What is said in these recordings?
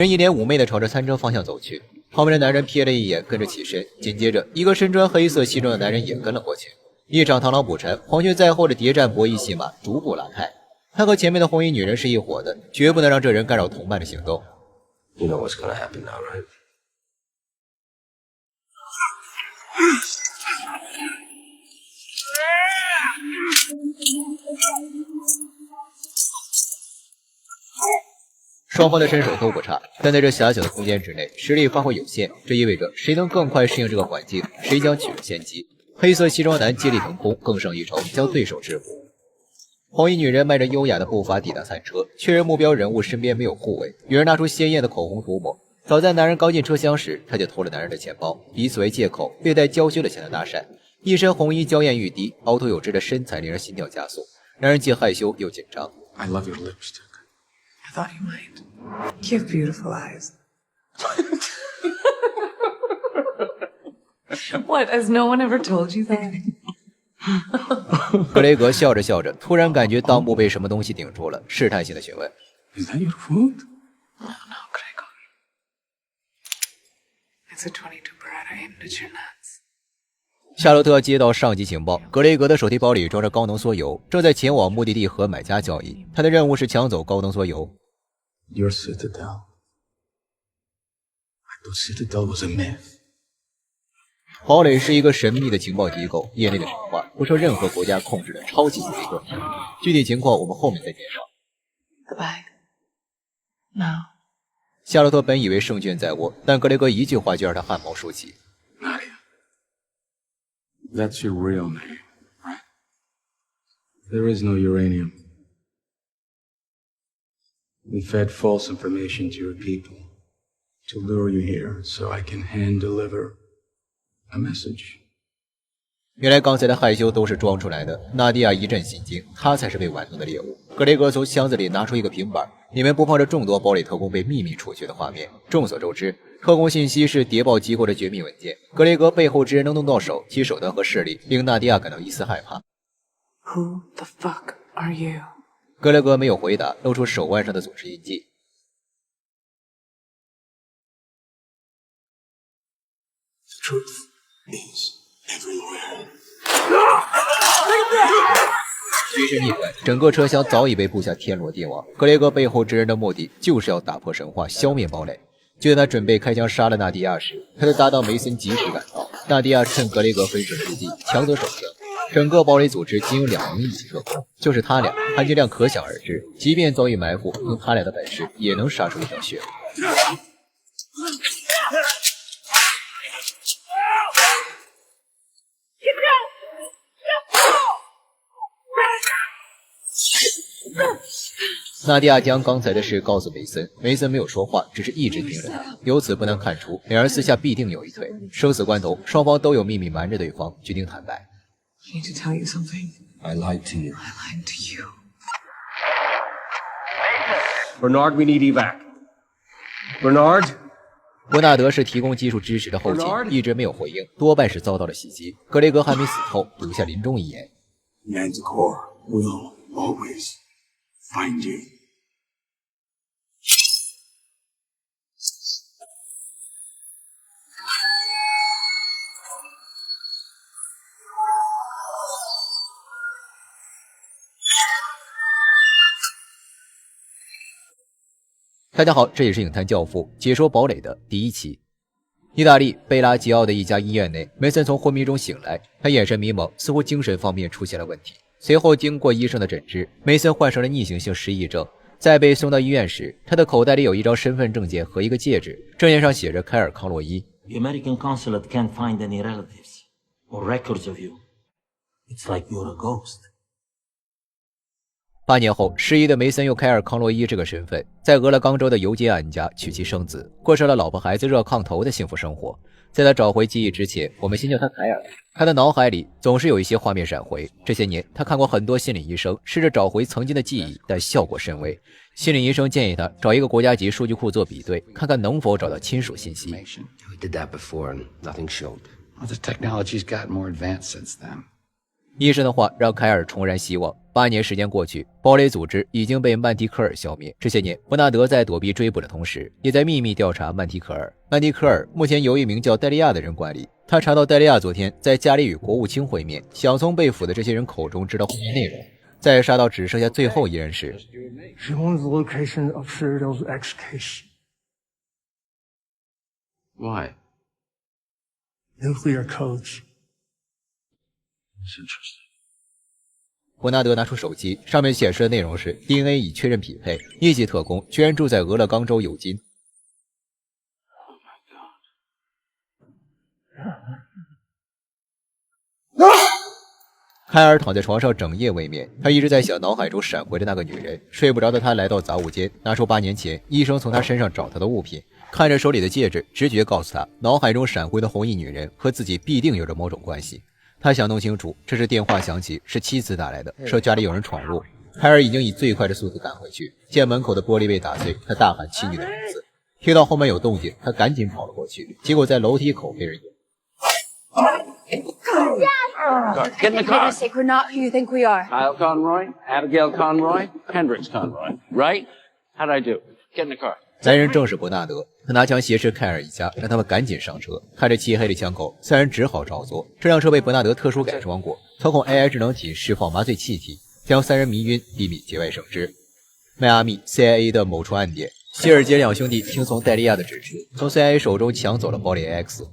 人一脸妩媚地朝着餐车方向走去，旁边的男人瞥了一眼，跟着起身。紧接着，一个身穿黑色西装的男人也跟了过去。一场螳螂捕蝉，黄雀在后的谍战博弈戏码逐步拉开。他和前面的红衣女人是一伙的，绝不能让这人干扰同伴的行动。You know what's gonna happen now, right? 双方的身手都不差，但在这狭小的空间之内，实力发挥有限。这意味着谁能更快适应这个环境，谁将取得先机。黑色西装男接力腾空，更胜一筹，将对手制服。红衣女人迈着优雅的步伐抵达餐车，确认目标人物身边没有护卫，女人拿出鲜艳的口红涂抹。早在男人刚进车厢时，她就偷了男人的钱包，以此为借口，略带娇羞的向他搭讪。一身红衣娇艳欲滴，凹凸有致的身材令人心跳加速。男人既害羞又紧张。I love your lipstick. I thought you might. You have beautiful eyes. What? Has no one ever told you that? 格雷格笑着笑着，突然感觉裆部被什么东西顶住了，试探性的询问 Is that your food? No, Gregor. It's a 22 Beretta aimed at your nuts. 夏洛特接到上级情报，格雷格的手提包里装着高浓缩铀，正在前往目的地和买家交易。他的任务是抢走高浓缩铀。Your Citadel. I thought Citadel was a myth. 堡垒是一个神秘的情报机构，业内的神话，不受任何国家控制的超级机构。具体情况我们后面再介绍。 Goodbye. No. 夏洛特本以为胜券在握，但格雷格一句话就让他汗毛竖起。Nadia. That's your real name, right? There is no uranium. We fed false information to your people to lure you here so I can hand deliver a message. 原来刚才的害羞都是装出来的。纳迪亚一阵心惊，她才是被玩弄的猎物。格雷格从箱子里拿出一个平板，里面播放着众多堡垒特工被秘密处决的画面。众所周知，特工信息是谍报机构的绝密文件。格雷格背后之人能动到手，其手段和势力令纳迪亚感到一丝害怕。Who the fuck are you? 格雷格没有回答，露出手腕上的组织印记。The truth is everywhere. 局势逆转，整个车厢早已被布下天罗地网。格雷格背后之人的目的就是要打破神话，消灭堡垒。就在他准备开枪杀了纳迪亚时，他的搭档梅森及时赶到。纳迪亚趁格雷格分神之际抢走手枪。整个堡垒组织仅有2名一级特工，就是他俩，含金量可想而知。即便遭遇埋伏，用他俩的本事也能杀出一条血路。纳迪亚将刚才的事告诉梅森，梅森没有说话，只是一直盯着他。由此不难看出，两人私下必定有一腿。生死关头，双方都有秘密瞒着对方，决定坦白。I need to tell you something. I lied to you. I lied to you. Bernard, we need evac. Bernard? 伯纳德是提供技术支持的后勤，一直没有回应，多半是遭到了袭击。格雷格还没死透，留下临终遗言 Manticore will always find you. 大家好，这里是影坛教父解说堡垒的第1期。意大利贝拉吉奥的一家医院内，梅森从昏迷中醒来，他眼神迷蒙，似乎精神方面出现了问题。随后经过医生的诊治，梅森患上了逆行性失忆症。在被送到医院时，他的口袋里有一张身份证件和一个戒指，证件上写着凯尔·康洛伊。 The American consulate can't find any relatives or records of you. It's like you're a ghost. 8年后，失忆的梅森用凯尔·康洛伊这个身份，在俄勒冈州的尤杰安家娶妻生子，过上了老婆孩子热炕头的幸福生活。在他找回记忆之前，我们先叫他凯尔。他的脑海里总是有一些画面闪回。这些年，他看过很多心理医生，试着找回曾经的记忆，但效果甚微。心理医生建议他找一个国家级数据库做比对，看看能否找到亲属信息。 We did that before and nothing showed. Well, the technology's gotten more advanced since then. 医生的话让凯尔重燃希望。8年时间过去，堡垒组织已经被曼蒂克尔消灭。这些年，伯纳德在躲避追捕的同时，也在秘密调查曼蒂克尔。曼蒂克尔目前由一名叫戴利亚的人管理。他查到戴利亚昨天在家里与国务卿会面，想从被俘的这些人口中知道会面内容。在杀到只剩下最后一人时， She wanted the location of Citadel's X case. Why? Nuclear codes. It's interesting. 伯纳德拿出手机，上面显示的内容是 DNA 已确认匹配，一级特工居然住在俄勒冈州尤金。凯尔躺在床上整夜未眠，他一直在想脑海中闪回的那个女人。睡不着的他来到杂物间，拿出8年前医生从他身上找到的物品，看着手里的戒指，直觉告诉他，脑海中闪回的红衣女人和自己必定有着某种关系。他想弄清楚，这时电话响起，是妻子打来的，说家里有人闯入。凯尔已经以最快的速度赶回去，见门口的玻璃被打碎，他大喊妻女的名字。听到后面有动静，他赶紧跑了过去，结果在楼梯口被人引。Get in the car. We're not who you think we are. Kyle Conroy, Abigail Conroy, Hendrix Conroy. Right? How'd I do? Get in the car. 三人正是伯纳德，他拿枪挟持凯尔一家，让他们赶紧上车。看着漆黑的枪口，三人只好照做。这辆车被伯纳德特殊改装过，操控 AI 智能体释放麻醉气体，将三人迷晕，避免节外生枝。迈阿密 CIA 的某处暗点，希尔杰两兄弟听从戴利亚的指示，从 CIA 手中抢走了堡垒 X。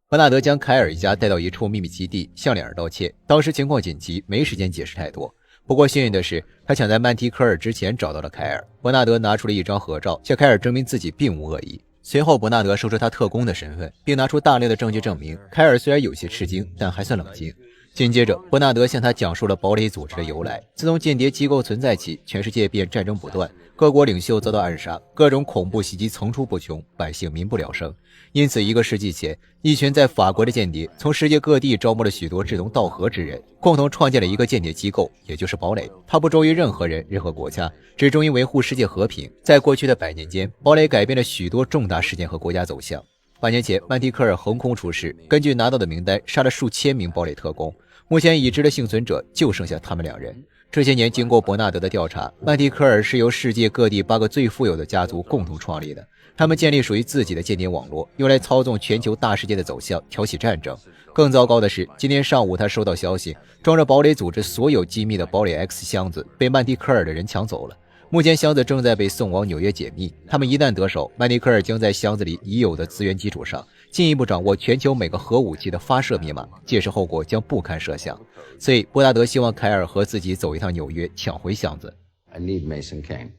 伯纳德将凯尔一家带到一处秘密基地，向两人道歉。当时情况紧急，没时间解释太多。不过幸运的是，他抢在曼提科尔之前找到了凯尔。伯纳德拿出了一张合照，向凯尔证明自己并无恶意。随后，伯纳德说出他特工的身份，并拿出大量的证据证明。凯尔虽然有些吃惊，但还算冷静。紧接着，伯纳德向他讲述了堡垒组织的由来。自从间谍机构存在起，全世界便战争不断，各国领袖遭到暗杀，各种恐怖袭击层出不穷，百姓民不聊生。因此，1个世纪前，一群在法国的间谍从世界各地招募了许多志同道合之人，共同创建了一个间谍机构，也就是堡垒。它不忠于任何人、任何国家，只忠于维护世界和平。在过去的100年间，堡垒改变了许多重大事件和国家走向。8年前，曼蒂科尔横空出世，根据拿到的名单，杀了数千名堡垒特工。目前已知的幸存者就剩下他们2人。这些年，经过伯纳德的调查，曼蒂科尔是由世界各地8个最富有的家族共同创立的。他们建立属于自己的间谍网络，用来操纵全球大事件的走向，挑起战争。更糟糕的是，今天上午他收到消息，装着堡垒组织所有机密的堡垒 X 箱子被曼蒂科尔的人抢走了。目前箱子正在被送往纽约解密，他们一旦得手，曼蒂科尔将在箱子里已有的资源基础上，进一步掌握全球每个核武器的发射密码，届时后果将不堪设想。所以，伯纳德希望凯尔和自己走一趟纽约，抢回箱子。I need Mason Kane.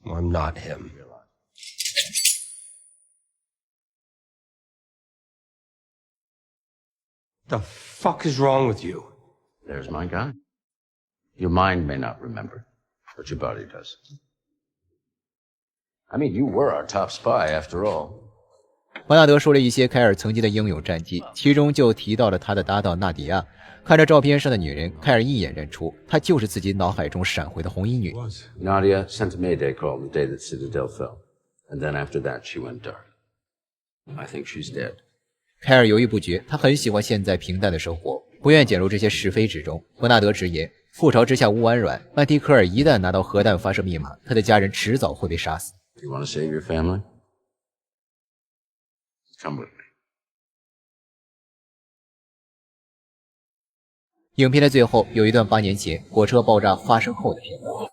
I'm not him. The fuck is wrong with you? There's my guy. Your mind may not remember, but your body does. I mean, you were our top spy after all. 伯纳德说了一些凯尔曾经的英勇战绩，其中就提到了他的搭档纳迪亚。看着照片上的女人，凯尔一眼认出，她就是自己脑海中闪回的红衣女。Nadia sent a Mayday call the day that Citadel fell, and then after that she went dark. I think she's dead. 凯尔犹豫不决，他很喜欢现在平淡的生活，不愿卷入这些是非之中。伯纳德直言，覆巢之下无完卵，曼蒂科尔一旦拿到核弹发射密码，他的家人迟早会被杀死。You want to save your family? Come with me. 影片的最后有一段8年前火车爆炸发生后的片段。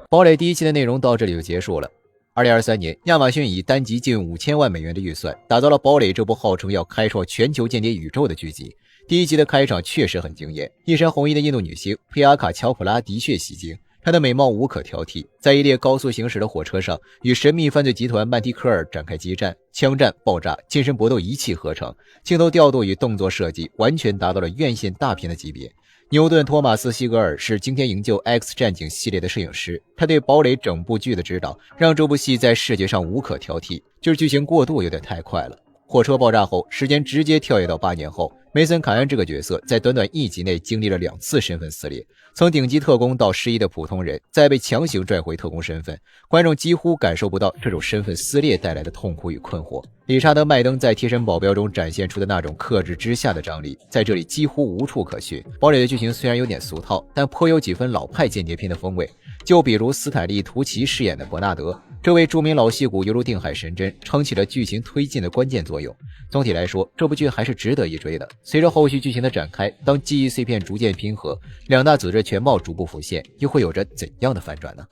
堡垒第1期的内容到这里就结束了。2023年，亚马逊以单集近5000万美元的预算，打造了《堡垒》这部号称要开创全球间谍宇宙的剧集。第1集的开场确实很惊艳，一身红衣的印度女星佩亚卡·乔普拉的确吸睛，她的美貌无可挑剔。在一列高速行驶的火车上，与神秘犯罪集团曼蒂科尔展开激战，枪战、爆炸、近身搏斗一气呵成，镜头调度与动作设计完全达到了院线大片的级别。牛顿·托马斯·西格尔是惊天营救 X 战警系列的摄影师，他对堡垒整部剧的指导，让这部戏在视觉上无可挑剔，就是剧情过渡有点太快了。火车爆炸后，时间直接跳跃到8年后，梅森·凯恩这个角色在短短1集内经历了2次身份撕裂，从顶级特工到失忆的普通人，再被强行拽回特工身份，观众几乎感受不到这种身份撕裂带来的痛苦与困惑。理查德·麦登在贴身保镖中展现出的那种克制之下的张力，在这里几乎无处可寻。堡垒的剧情虽然有点俗套，但颇有几分老派间谍片的风味。就比如斯坦利·图奇饰演的伯纳德，这位著名老戏骨犹如定海神针，撑起了剧情推进的关键作用。总体来说，这部剧还是值得一追的。随着后续剧情的展开，当记忆碎片逐渐拼合，2大组织全貌逐步浮现，又会有着怎样的反转呢？